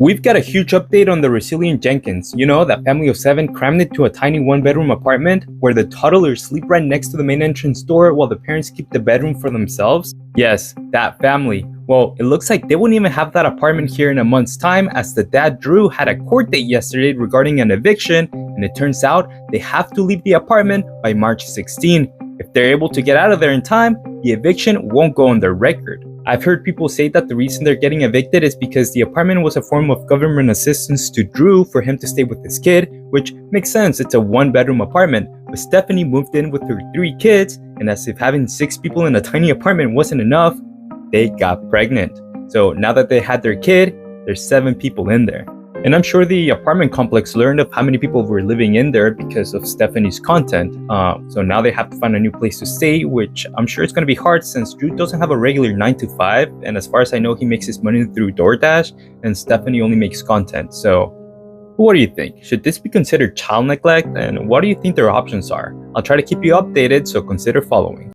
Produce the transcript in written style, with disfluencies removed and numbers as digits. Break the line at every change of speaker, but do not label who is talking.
We've got a huge update on the resilient Jenkins. You know, that family of 7 crammed into a tiny one-bedroom apartment where the toddlers sleep right next to the main entrance door while the parents keep the bedroom for themselves? Yes, that family. Well, it looks like they won't even have that apartment here in a month's time, as the dad Drew had a court date yesterday regarding an eviction, and it turns out they have to leave the apartment by March 16. If they're able to get out of there in time, the eviction won't go on their record. I've heard people say that the reason they're getting evicted is because the apartment was a form of government assistance to Drew for him to stay with his kid, which makes sense, it's a one-bedroom apartment. But Stephanie moved in with her 3 kids, and as if having 6 people in a tiny apartment wasn't enough, they got pregnant. So now that they had their kid, there's 7 people in there. And I'm sure the apartment complex learned of how many people were living in there because of Stephanie's content. So now they have to find a new place to stay, which I'm sure it's going to be hard since Drew doesn't have a regular 9 to 5. And as far as I know, he makes his money through DoorDash, and Stephanie only makes content. So what do you think? Should this be considered child neglect? And what do you think their options are? I'll try to keep you updated, so consider following.